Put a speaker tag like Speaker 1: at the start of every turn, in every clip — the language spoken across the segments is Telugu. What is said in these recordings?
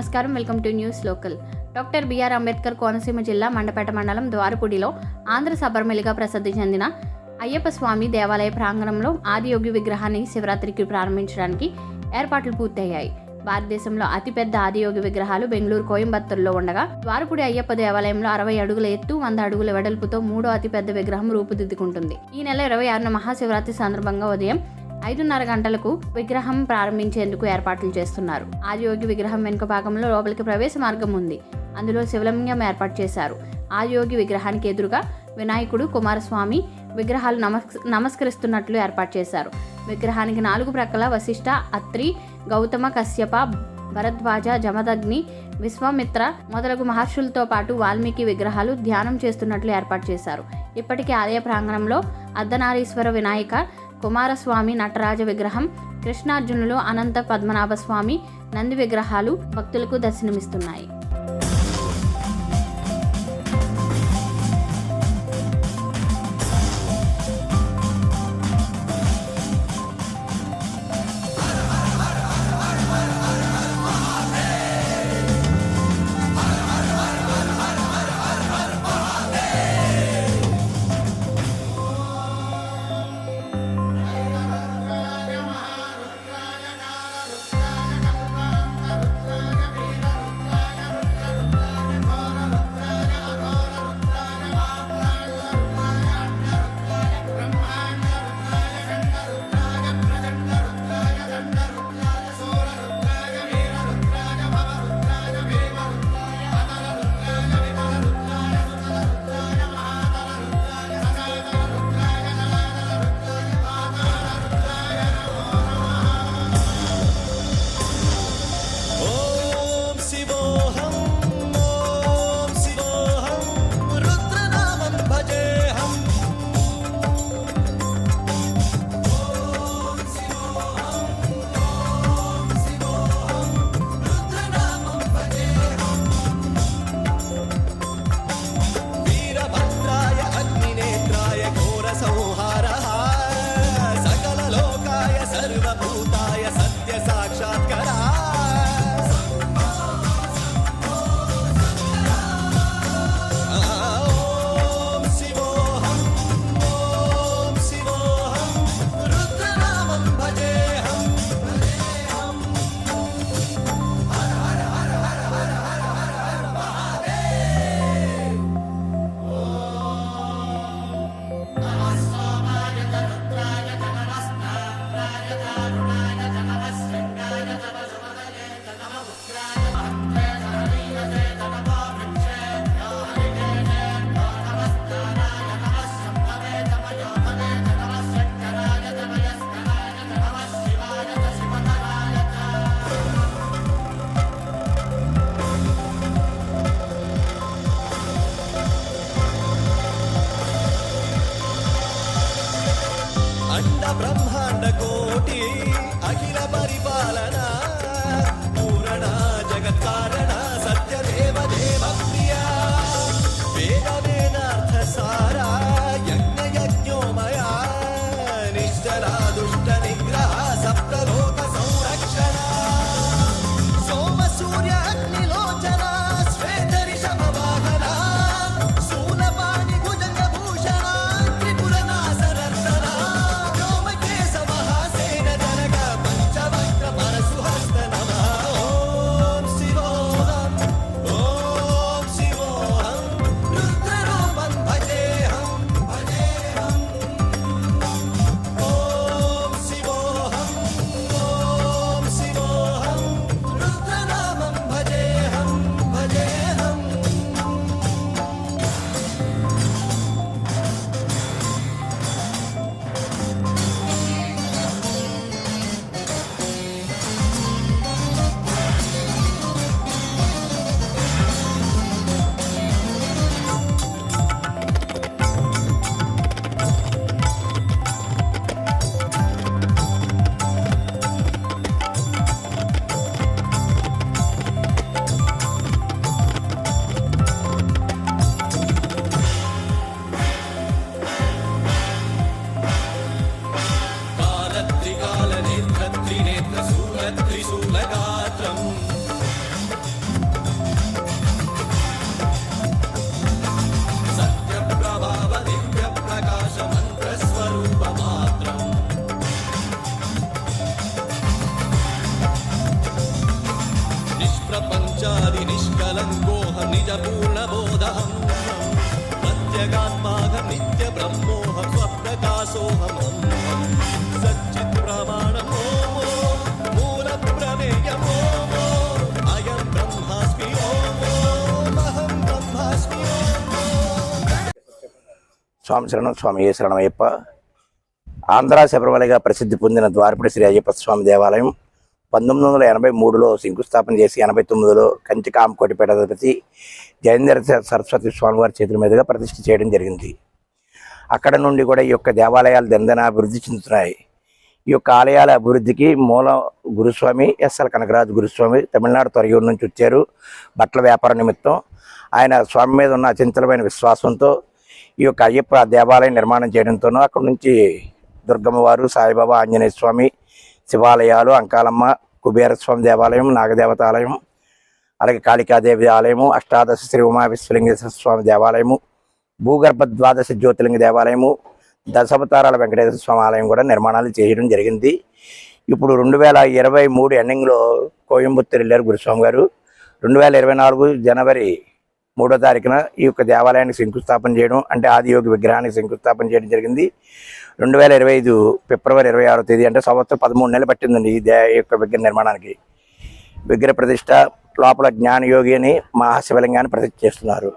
Speaker 1: నమస్కారం. Welcome to news local. Doctor B R Ambedkar Konaseema జిల్లా మండపేట మండలం ద్వారపూడిలో ఆంధ్ర సబర్మలిగా ప్రసిద్ధి చెందిన అయ్యప్ప స్వామి దేవాలయ ప్రాంగణంలో ఆదియోగి విగ్రహాన్ని శివరాత్రికి ప్రారంభించడానికి ఏర్పాట్లు పూర్తయ్యాయి. భారతదేశంలో అతిపెద్ద ఆదియోగి విగ్రహాలు బెంగళూరు, కోయంబత్తూరులో ఉండగా ద్వారపూడి అయ్యప్ప దేవాలయంలో 60 అడుగుల ఎత్తు, 100 అడుగుల వెడల్పుతో మూడో అతిపెద్ద విగ్రహం రూపుదిద్దుకుంటుంది. ఈ నెల 26న మహాశివరాత్రి సందర్భంగా ఉదయం 5:30 గంటలకు విగ్రహం ప్రారంభించేందుకు ఏర్పాట్లు చేస్తున్నారు. ఆదియోగి విగ్రహం వెనుక భాగంలో లోపలికి ప్రవేశ మార్గం ఉంది. అందులో శివలింగం ఏర్పాటు చేశారు. ఆదియోగి విగ్రహానికి ఎదురుగా వినాయకుడు, కుమారస్వామి విగ్రహాలు నమస్కరిస్తున్నట్లు ఏర్పాటు చేశారు. విగ్రహానికి 4 ప్రక్కల వశిష్ఠ, అత్రి, గౌతమ, కశ్యప, భరద్వాజ, జమదగ్ని, విశ్వామిత్ర మొదలగు మహర్షులతో పాటు వాల్మీకి విగ్రహాలు ధ్యానం చేస్తున్నట్లు ఏర్పాటు చేశారు. ఇప్పటికే ఆలయ ప్రాంగణంలో అర్ధనారీశ్వర వినాయక, కుమారస్వామి, నటరాజ విగ్రహం, కృష్ణార్జునులు, అనంత పద్మనాభ స్వామి, నంది విగ్రహాలు భక్తులకు దర్శనమిస్తున్నాయి.
Speaker 2: బ్రహ్మాండ కోటి అఖిల పరిపాలన పూరణ జగత్కారణ సత్యదేవ దేవ ప్రియ వేద వేదార్థ సారా యజ్ఞ యజ్ఞోమయ నిశ్చలా దుష్ట నిగ్రహ సప్తలోక సంరక్షణ సోమ సూర్య అగ్నిలోచన శ్వేత రిషభ వాహన శూలపాణి భుజంగ భూషణ త్రిపుర నాశరత్న పంచవక్ర जगात्माहं नित्य ब्रह्मोऽहं स्वप्रकाशोऽहं सच्चित् प्रमाणम् ओमो मूलप्रमेयम् ओमो अयं ब्रह्मास्मि ओमो अहं ब्रह्मास्मि ओमो।
Speaker 3: స్వామి శరణం స్వామి ఏ శరణం అయ్యప్ప. ఆంధ్ర శబరిమలగా ప్రసిద్ధి పొందిన ద్వారపుడి శ్రీ అయ్యప్ప స్వామి దేవాలయం 1983లో శంకుస్థాపన చేసి 89లో కంచి కామకోటి పీఠాధిపతి జయేంద్ర సరస్వతి స్వామివారి చేతుల మీదుగా ప్రతిష్ఠ చేయడం జరిగింది. అక్కడ నుండి కూడా ఈ యొక్క దేవాలయాలు దినదిన అభివృద్ధి చెందుతున్నాయి. ఈ యొక్క ఆలయాల అభివృద్ధికి మూల గురుస్వామి ఎస్ఎల్ కనకరాజు గురుస్వామి తమిళనాడు తొరయూరు నుంచి వచ్చారు. బట్టల వ్యాపార నిమిత్తం ఆయన స్వామి మీద ఉన్న అచంచలమైన విశ్వాసంతో ఈ యొక్క అయ్యప్ప దేవాలయం నిర్మాణం చేయడంతోనూ అక్కడ నుంచి దుర్గమ్మ వారు, సాయిబాబా, ఆంజనేయ స్వామి శివాలయాలు, అంకాలమ్మ, కుబేర స్వామి దేవాలయం, నాగదేవత ఆలయం, అలాగే కాళికాదేవి ఆలయము, అష్టాదశ శ్రీ ఉమా విశ్వలింగేశ్వర స్వామి దేవాలయము, భూగర్భ ద్వాదశ జ్యోతిలింగ దేవాలయము, దశావతారాల వెంకటేశ్వర స్వామి ఆలయం కూడా నిర్మాణాలు చేయడం జరిగింది. ఇప్పుడు 2023 ఎండింగ్లో కోయంబత్తూరు వెళ్ళారు గురుస్వామి గారు. 2024 జనవరి 3వ తారీఖున ఈ యొక్క దేవాలయానికి శంకుస్థాపన చేయడం, అంటే ఆదియోగి విగ్రహానికి శంకుస్థాపన చేయడం జరిగింది. 2025 ఫిబ్రవరి 26వ తేదీ, అంటే సంవత్సరం 13 నెలలు పట్టిందండి ఈ యొక్క విగ్రహ నిర్మాణానికి. విగ్రహ ప్రతిష్ట లోపల జ్ఞానయోగి అని మహాశివలింగాన్ని ప్రతిష్ఠ చేస్తున్నారు.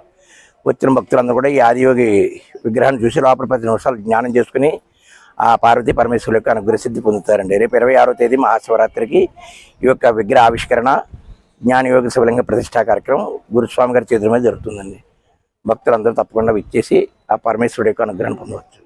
Speaker 3: వచ్చిన భక్తులందరూ కూడా ఈ ఆదియోగి విగ్రహాన్ని చూసి లోపల 10 నిమిషాలు జ్ఞానం చేసుకుని ఆ పార్వతీ పరమేశ్వరుల యొక్క అనుగ్రహసిద్ధి పొందుతారండి. రేపు 26వ తేదీ మహాశివరాత్రికి ఈ యొక్క విగ్రహ ఆవిష్కరణ, జ్ఞానయోగి శివలింగ ప్రతిష్టా కార్యక్రమం గురుస్వామి గారి చేతుల మీద జరుగుతుందండి. భక్తులందరూ తప్పకుండా విచ్చేసి ఆ పరమేశ్వరుడి యొక్క అనుగ్రహం పొందవచ్చు.